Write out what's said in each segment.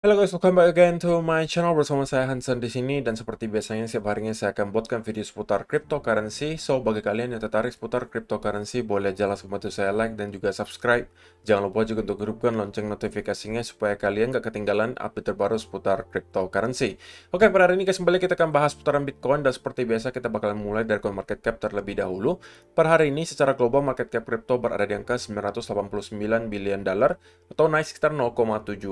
Halo guys, welcome back again to my channel. Bersama saya Hansen di sini, dan seperti biasanya setiap harinya saya akan buatkan video seputar cryptocurrency. So bagi kalian yang tertarik seputar cryptocurrency, boleh jelas membantu saya like dan juga subscribe. Jangan lupa juga untuk hidupkan lonceng notifikasinya supaya kalian gak ketinggalan update terbaru seputar cryptocurrency. Oke, pada hari ini guys, kembali kita akan bahas seputaran Bitcoin, dan seperti biasa kita bakalan mulai dari coin market cap terlebih dahulu. Per hari ini secara global market cap crypto berada di angka 989 billion dollar atau naik sekitar 0,7%.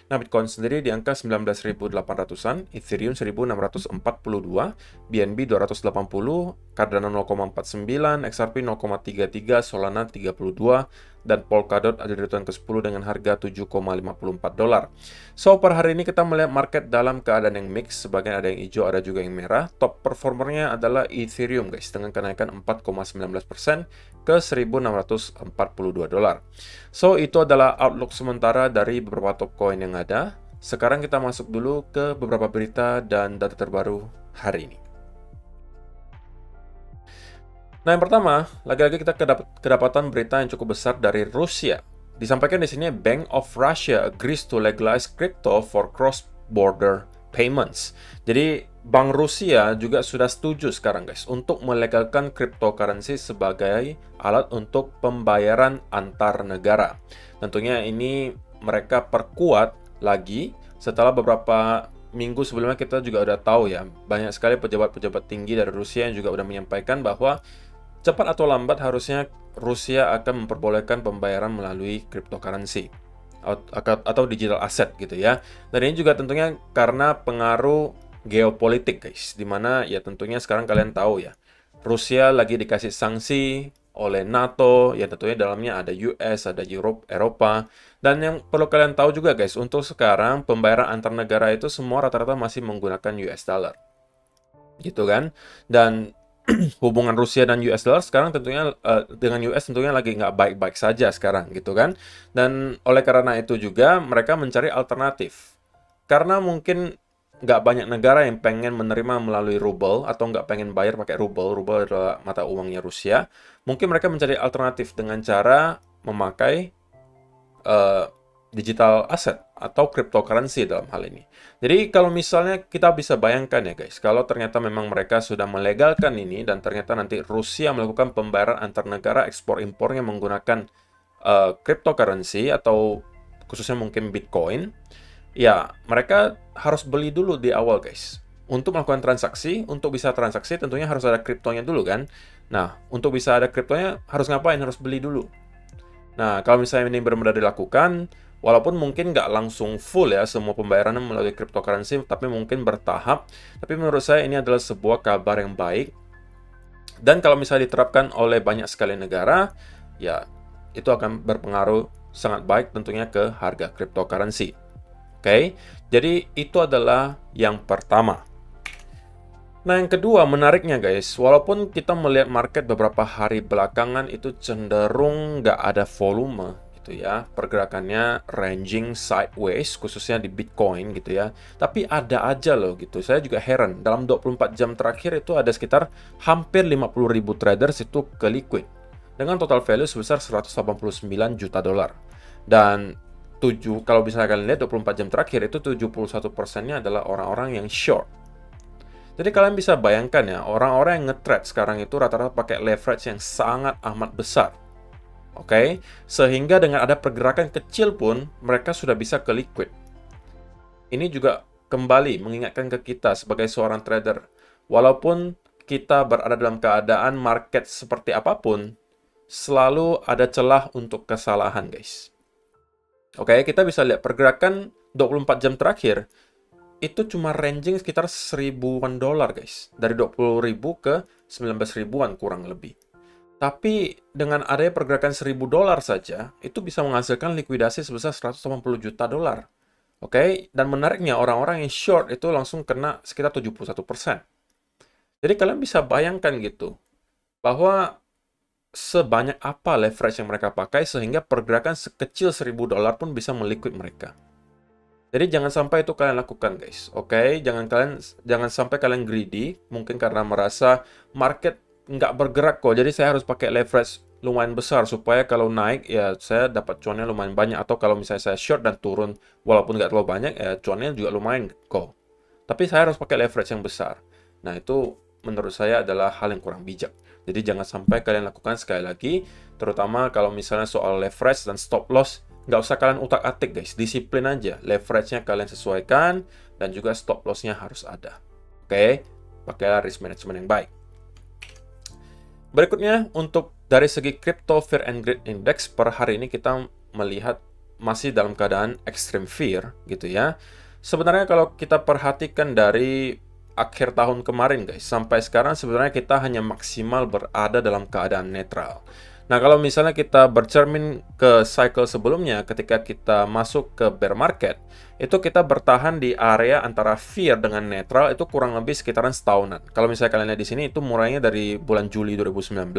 Nah, Bitcoin sendiri di angka 19.800-an, Ethereum 1.642, BNB 280, Cardano 0,49, XRP 0,33, Solana 32, dan Polkadot ada di urutan ke-10 dengan harga 7,54 dolar. So, per hari ini kita melihat market dalam keadaan yang mix, sebagian ada yang hijau, ada juga yang merah. Top performernya adalah Ethereum guys, dengan kenaikan 4,19% ke 1.642 dolar. So, itu adalah outlook sementara dari beberapa top coin yang ada. Sekarang kita masuk dulu ke beberapa berita dan data terbaru hari ini. Nah, yang pertama, lagi-lagi kita kedapatan berita yang cukup besar dari Rusia. Disampaikan di sini, Bank of Russia agrees to legalize crypto for cross-border payments. Jadi, Bank Rusia juga sudah setuju sekarang guys untuk melegalkan cryptocurrency sebagai alat untuk pembayaran antar negara. Tentunya ini mereka perkuat lagi setelah beberapa minggu sebelumnya kita juga udah tahu ya, banyak sekali pejabat-pejabat tinggi dari Rusia yang juga udah menyampaikan bahwa cepat atau lambat harusnya Rusia akan memperbolehkan pembayaran melalui cryptocurrency atau digital asset gitu ya. Dan ini juga tentunya karena pengaruh geopolitik guys, dimana ya tentunya sekarang kalian tahu ya, Rusia lagi dikasih sanksi oleh NATO, ya tentunya dalamnya ada US, ada Eropa. Dan yang perlu kalian tahu juga guys, untuk sekarang pembayaran antar negara itu semua rata-rata masih menggunakan US dollar. Gitu kan? Dan hubungan Rusia dan US dollar sekarang tentunya dengan US tentunya lagi nggak baik-baik saja sekarang gitu kan. Dan oleh karena itu juga mereka mencari alternatif. Karena mungkin nggak banyak negara yang pengen menerima melalui ruble atau nggak pengen bayar pakai ruble. Ruble adalah mata uangnya Rusia. Mungkin mereka mencari alternatif dengan cara memakai digital asset atau cryptocurrency dalam hal ini. Jadi kalau misalnya kita bisa bayangkan ya guys, kalau ternyata memang mereka sudah melegalkan ini dan ternyata nanti Rusia melakukan pembayaran antar negara ekspor-impornya menggunakan cryptocurrency atau khususnya mungkin Bitcoin, ya mereka harus beli dulu di awal guys. Untuk melakukan transaksi, untuk bisa transaksi tentunya harus ada kriptonya dulu kan. Nah, untuk bisa ada kriptonya harus ngapain? Harus beli dulu. Nah, kalau misalnya ini benar-benar dilakukan, walaupun mungkin nggak langsung full ya semua pembayaran melalui cryptocurrency, tapi mungkin bertahap. Tapi menurut saya ini adalah sebuah kabar yang baik. Dan kalau misalnya diterapkan oleh banyak sekali negara, ya itu akan berpengaruh sangat baik tentunya ke harga cryptocurrency. Oke, jadi itu adalah yang pertama. Nah, yang kedua menariknya guys, walaupun kita melihat market beberapa hari belakangan itu cenderung nggak ada volume gitu ya, pergerakannya ranging sideways khususnya di Bitcoin gitu ya, tapi ada aja loh gitu. Saya juga heran, dalam 24 jam terakhir itu ada sekitar hampir 50.000 traders itu ke liquid dengan total value sebesar 189 juta dolar. Dan kalau bisa kalian lihat 24 jam terakhir itu 71%-nya adalah orang-orang yang short. Jadi kalian bisa bayangkan ya, orang-orang yang nge-trade sekarang itu rata-rata pakai leverage yang sangat amat besar. Oke, sehingga dengan ada pergerakan kecil pun mereka sudah bisa ke liquid. Ini juga kembali mengingatkan ke kita sebagai seorang trader, walaupun kita berada dalam keadaan market seperti apapun, selalu ada celah untuk kesalahan guys. Oke, kita bisa lihat pergerakan 24 jam terakhir itu cuma ranging sekitar 1.000-an dolar guys. Dari 20.000 ke 19 ribuan kurang lebih. Tapi dengan adanya pergerakan 1.000 dolar saja, itu bisa menghasilkan likuidasi sebesar 180 juta dolar. Oke, dan menariknya orang-orang yang short itu langsung kena sekitar 71%. Jadi kalian bisa bayangkan gitu, bahwa sebanyak apa leverage yang mereka pakai sehingga pergerakan sekecil 1.000 dolar pun bisa meliquid mereka. Jadi jangan sampai itu kalian lakukan guys, oke? Jangan sampai kalian greedy, mungkin karena merasa market nggak bergerak kok, jadi saya harus pakai leverage lumayan besar supaya kalau naik ya saya dapat cuannya lumayan banyak, atau kalau misalnya saya short dan turun walaupun nggak terlalu banyak ya cuannya juga lumayan kok. Tapi saya harus pakai leverage yang besar. Nah, itu menurut saya adalah hal yang kurang bijak. Jadi jangan sampai kalian lakukan, sekali lagi, terutama kalau misalnya soal leverage dan stop loss, nggak usah kalian utak-atik guys, disiplin aja. Leverage-nya kalian sesuaikan dan juga stop loss-nya harus ada. Oke, pakailah risk management yang baik. Berikutnya, untuk dari segi Crypto Fear and Greed Index per hari ini kita melihat masih dalam keadaan extreme fear gitu ya. Sebenarnya kalau kita perhatikan dari akhir tahun kemarin guys, sampai sekarang sebenarnya kita hanya maksimal berada dalam keadaan netral. Nah, kalau misalnya kita bercermin ke cycle sebelumnya, ketika kita masuk ke bear market, itu kita bertahan di area antara fear dengan netral itu kurang lebih sekitaran setahunan. Kalau misalnya kalian lihat di sini, itu mulainya dari bulan Juli 2019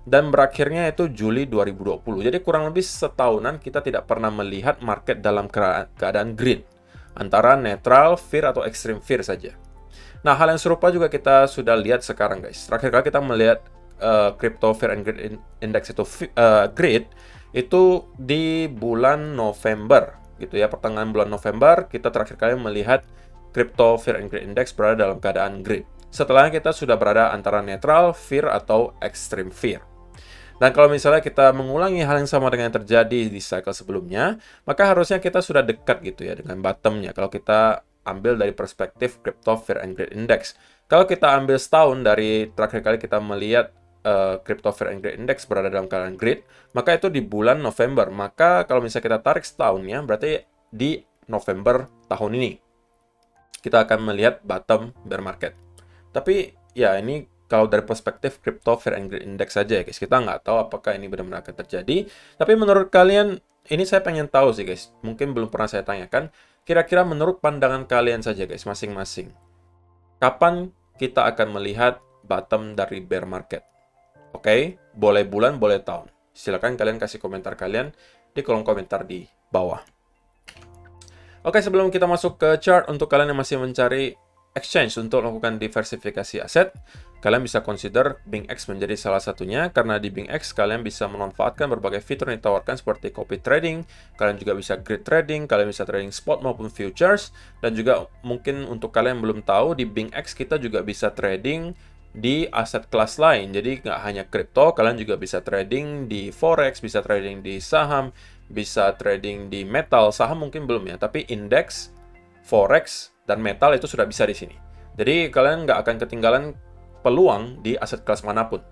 dan berakhirnya itu Juli 2020. Jadi kurang lebih setahunan kita tidak pernah melihat market dalam keadaan greed, antara netral, fear, atau extreme fear saja. Nah, hal yang serupa juga kita sudah lihat sekarang guys. Terakhir kali kita melihat Crypto Fear and Greed Index itu greed itu di bulan November gitu ya, pertengahan bulan November kita terakhir kali melihat Crypto Fear and Greed Index berada dalam keadaan greed. Setelahnya kita sudah berada antara netral, fear, atau extreme fear. Dan kalau misalnya kita mengulangi hal yang sama dengan yang terjadi di cycle sebelumnya, maka harusnya kita sudah dekat gitu ya dengan bottomnya. Kalau kita ambil dari perspektif Crypto Fear and Greed Index. Kalau kita ambil setahun dari terakhir kali kita melihat Crypto Fear and Greed Index berada dalam keadaan greed, maka itu di bulan November. Maka kalau misalnya kita tarik setahunnya, berarti di November tahun ini kita akan melihat bottom bear market. Tapi ya ini kalau dari perspektif Crypto Fear and Greed Index saja ya guys, kita nggak tahu apakah ini benar-benar akan terjadi. Tapi menurut kalian, ini saya pengen tahu sih guys, mungkin belum pernah saya tanyakan, kira-kira menurut pandangan kalian saja guys, masing-masing, kapan kita akan melihat bottom dari bear market? Oke, boleh bulan, boleh tahun. Silakan kalian kasih komentar kalian di kolom komentar di bawah. Oke, sebelum kita masuk ke chart, untuk kalian yang masih mencari exchange untuk melakukan diversifikasi aset, kalian bisa consider BingX menjadi salah satunya, karena di BingX kalian bisa memanfaatkan berbagai fitur yang ditawarkan seperti copy trading, kalian juga bisa grid trading, kalian bisa trading spot maupun futures, dan juga mungkin untuk kalian yang belum tahu, di BingX kita juga bisa trading di aset kelas lain. Jadi nggak hanya kripto, kalian juga bisa trading di forex, bisa trading di saham, bisa trading di metal. Saham mungkin belum ya, tapi indeks, forex, dan metal itu sudah bisa di sini. Jadi kalian nggak akan ketinggalan peluang di aset kelas manapun.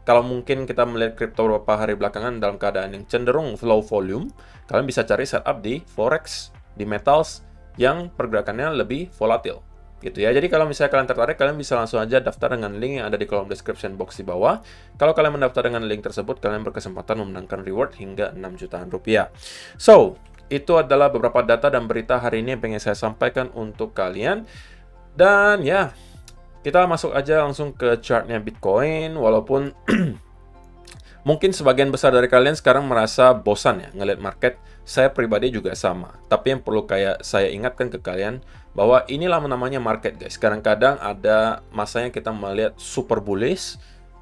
Kalau mungkin kita melihat kripto beberapa hari belakangan dalam keadaan yang cenderung low volume, kalian bisa cari setup di forex, di metals yang pergerakannya lebih volatil. Gitu ya. Jadi kalau misalnya kalian tertarik, kalian bisa langsung aja daftar dengan link yang ada di kolom description box di bawah. Kalau kalian mendaftar dengan link tersebut, kalian berkesempatan memenangkan reward hingga 6 jutaan rupiah. So, itu adalah beberapa data dan berita hari ini yang pengen saya sampaikan untuk kalian. Dan ya, kita masuk aja langsung ke chartnya Bitcoin. Walaupun mungkin sebagian besar dari kalian sekarang merasa bosan ya ngeliat market. Saya pribadi juga sama. Tapi yang perlu saya ingatkan ke kalian, bahwa inilah namanya market guys. Kadang-kadang ada masanya kita melihat super bullish,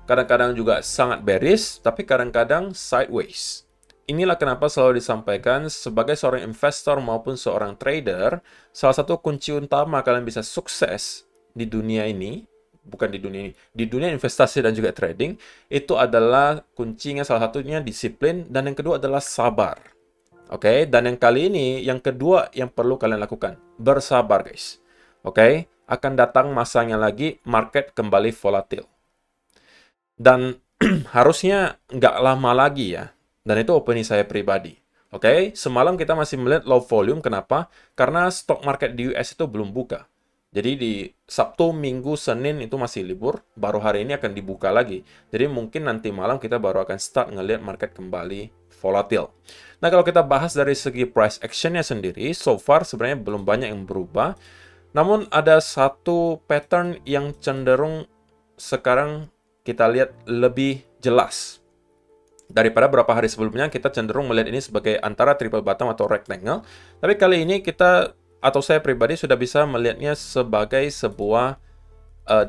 kadang-kadang juga sangat bearish, tapi kadang-kadang sideways. Inilah kenapa selalu disampaikan sebagai seorang investor maupun seorang trader, salah satu kunci utama kalian bisa sukses di dunia ini, bukan di dunia ini, di dunia investasi dan juga trading, itu adalah kuncinya salah satunya disiplin, dan yang kedua adalah sabar. Oke, dan yang kali ini, yang kedua yang perlu kalian lakukan, bersabar guys. Oke, akan datang masanya lagi market kembali volatil. Dan harusnya nggak lama lagi ya. Dan itu opini saya pribadi. Oke, semalam kita masih melihat low volume, kenapa? Karena stock market di US itu belum buka. Jadi di Sabtu, Minggu, Senin itu masih libur, baru hari ini akan dibuka lagi. Jadi mungkin nanti malam kita baru akan start ngelihat market kembali volatil. Nah, kalau kita bahas dari segi price action-nya sendiri, so far sebenarnya belum banyak yang berubah. Namun ada satu pattern yang cenderung sekarang kita lihat lebih jelas. Daripada beberapa hari sebelumnya, kita cenderung melihat ini sebagai antara triple bottom atau rectangle. Tapi kali ini kita, atau saya pribadi sudah bisa melihatnya sebagai sebuah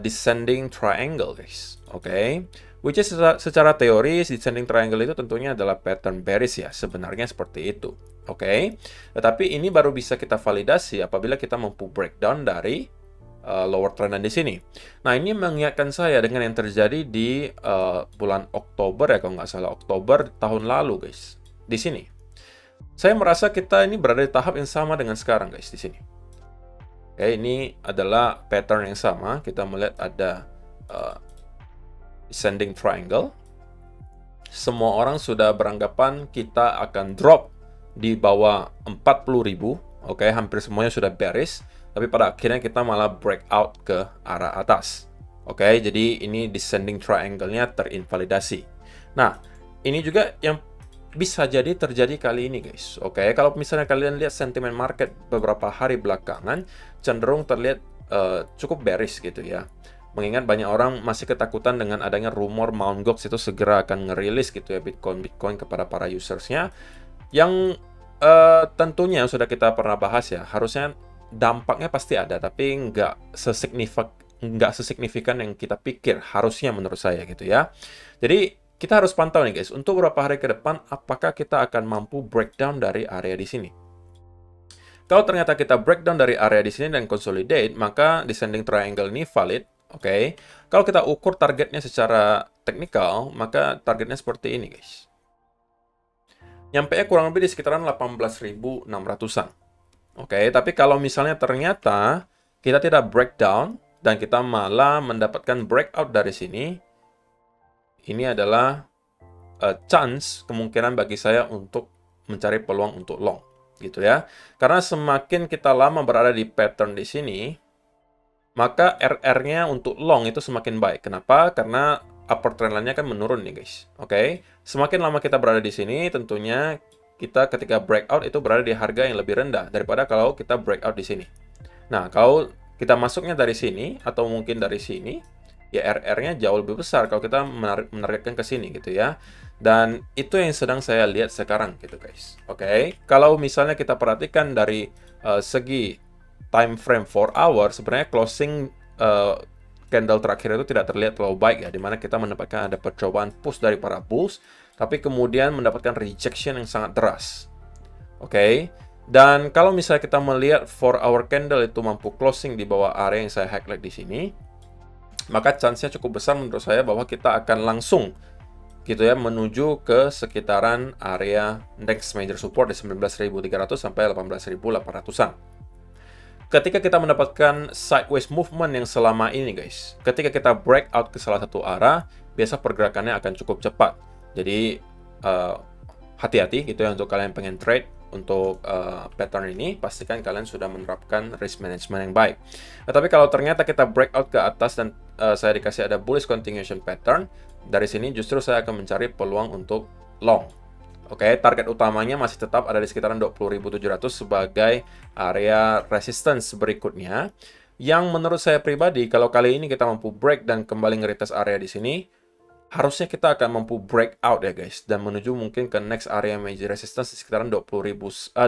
descending triangle guys. Oke. Which is secara teori descending triangle itu tentunya adalah pattern bearish ya, sebenarnya seperti itu. Oke. Tetapi ini baru bisa kita validasi apabila kita mampu breakdown dari lower trend di sini. Nah, ini mengingatkan saya dengan yang terjadi di bulan Oktober ya, kalau nggak salah Oktober tahun lalu, guys. Di sini. Saya merasa kita ini berada di tahap yang sama dengan sekarang, guys, di sini. Oke, ini adalah pattern yang sama. Kita melihat ada descending triangle. Semua orang sudah beranggapan kita akan drop di bawah 40.000. Oke, hampir semuanya sudah bearish. Tapi pada akhirnya kita malah breakout ke arah atas. Oke, jadi ini descending triangle-nya terinvalidasi. Nah, ini juga yang bisa jadi terjadi kali ini, guys. Oke, kalau misalnya kalian lihat sentimen market beberapa hari belakangan, cenderung terlihat cukup bearish gitu ya. Mengingat banyak orang masih ketakutan dengan adanya rumor Mt. Gox itu segera akan ngerilis gitu ya Bitcoin kepada para usersnya. Yang tentunya sudah kita pernah bahas ya, harusnya dampaknya pasti ada, tapi nggak sesignifikan yang kita pikir harusnya menurut saya gitu ya. Jadi kita harus pantau nih guys, untuk beberapa hari ke depan, apakah kita akan mampu breakdown dari area di sini. Kalau ternyata kita breakdown dari area di sini dan consolidate, maka descending triangle ini valid. Oke. Kalau kita ukur targetnya secara teknikal, maka targetnya seperti ini guys. Nyampe kurang lebih di sekitaran 18.600-an. Oke, tapi kalau misalnya ternyata kita tidak breakdown, dan kita malah mendapatkan breakout dari sini, ini adalah chance, kemungkinan bagi saya untuk mencari peluang untuk long, gitu ya. Karena semakin kita lama berada di pattern di sini, maka RR-nya untuk long itu semakin baik. Kenapa? Karena upper trend line-nya kan menurun nih guys. Oke, semakin lama kita berada di sini, tentunya kita ketika breakout itu berada di harga yang lebih rendah daripada kalau kita breakout di sini. Nah, kalau kita masuknya dari sini atau mungkin dari sini, ya RR-nya jauh lebih besar kalau kita menargetkan ke sini gitu ya. Dan itu yang sedang saya lihat sekarang gitu guys. Oke, kalau misalnya kita perhatikan dari segi time frame 4 hour, sebenarnya closing candle terakhir itu tidak terlihat terlalu baik ya, dimana kita mendapatkan ada percobaan push dari para bulls, tapi kemudian mendapatkan rejection yang sangat deras. Oke. Dan kalau misalnya kita melihat 4 hour candle itu mampu closing di bawah area yang saya highlight di sini, maka chance-nya cukup besar menurut saya bahwa kita akan langsung gitu ya menuju ke sekitaran area next major support di 19.300 sampai 18.800-an. Ketika kita mendapatkan sideways movement yang selama ini guys, ketika kita breakout ke salah satu arah, biasa pergerakannya akan cukup cepat. Jadi hati-hati gitu ya untuk kalian pengen trade untuk pattern ini, pastikan kalian sudah menerapkan risk management yang baik. Tapi kalau ternyata kita breakout ke atas dan saya dikasih ada bullish continuation pattern, dari sini justru saya akan mencari peluang untuk long. Oke, target utamanya masih tetap ada di sekitaran 20.700 sebagai area resistance berikutnya. Yang menurut saya pribadi, kalau kali ini kita mampu break dan kembali nge-retest area di sini, harusnya kita akan mampu break out ya guys, dan menuju mungkin ke next area major resistance di sekitaran 21.700.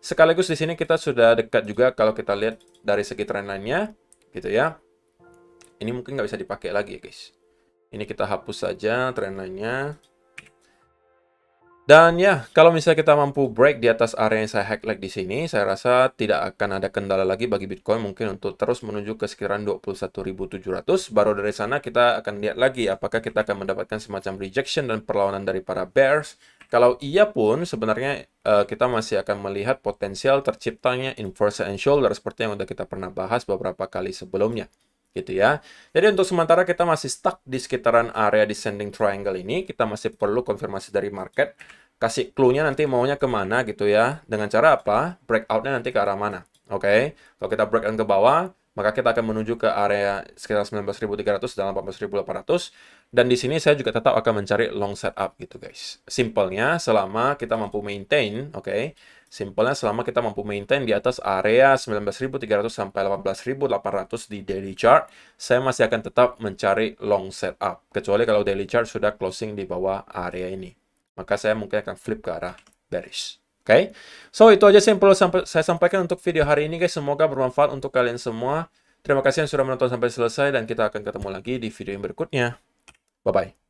Sekaligus di sini kita sudah dekat juga kalau kita lihat dari segi trend line-nya gitu ya. Ini mungkin nggak bisa dipakai lagi ya guys. Ini kita hapus saja trend line-nya. Dan ya, kalau misalnya kita mampu break di atas area yang saya highlight di sini, saya rasa tidak akan ada kendala lagi bagi Bitcoin mungkin untuk terus menuju ke sekitaran 21.700. Baru dari sana kita akan lihat lagi apakah kita akan mendapatkan semacam rejection dan perlawanan dari para bears. Kalau iya pun, sebenarnya kita masih akan melihat potensial terciptanya inverse and shoulder seperti yang sudah kita pernah bahas beberapa kali sebelumnya. Gitu ya. Jadi untuk sementara kita masih stuck di sekitaran area descending triangle ini. Kita masih perlu konfirmasi dari market. Kasih clue-nya nanti maunya kemana gitu ya. Dengan cara apa? Breakout-nya nanti ke arah mana. Oke. Kalau kita breakout ke bawah, maka kita akan menuju ke area sekitar 19.300 dan 18.800. Dan di sini saya juga tetap akan mencari long setup gitu guys. Simpelnya selama kita mampu maintain, oke. Simpelnya selama kita mampu maintain di atas area 19.300 sampai 18.800 di daily chart, saya masih akan tetap mencari long setup. Kecuali kalau daily chart sudah closing di bawah area ini. Maka saya mungkin akan flip ke arah bearish. Oke, so itu aja yang perlu saya sampaikan untuk video hari ini guys. Semoga bermanfaat untuk kalian semua. Terima kasih yang sudah menonton sampai selesai dan kita akan ketemu lagi di video yang berikutnya. Bye-bye.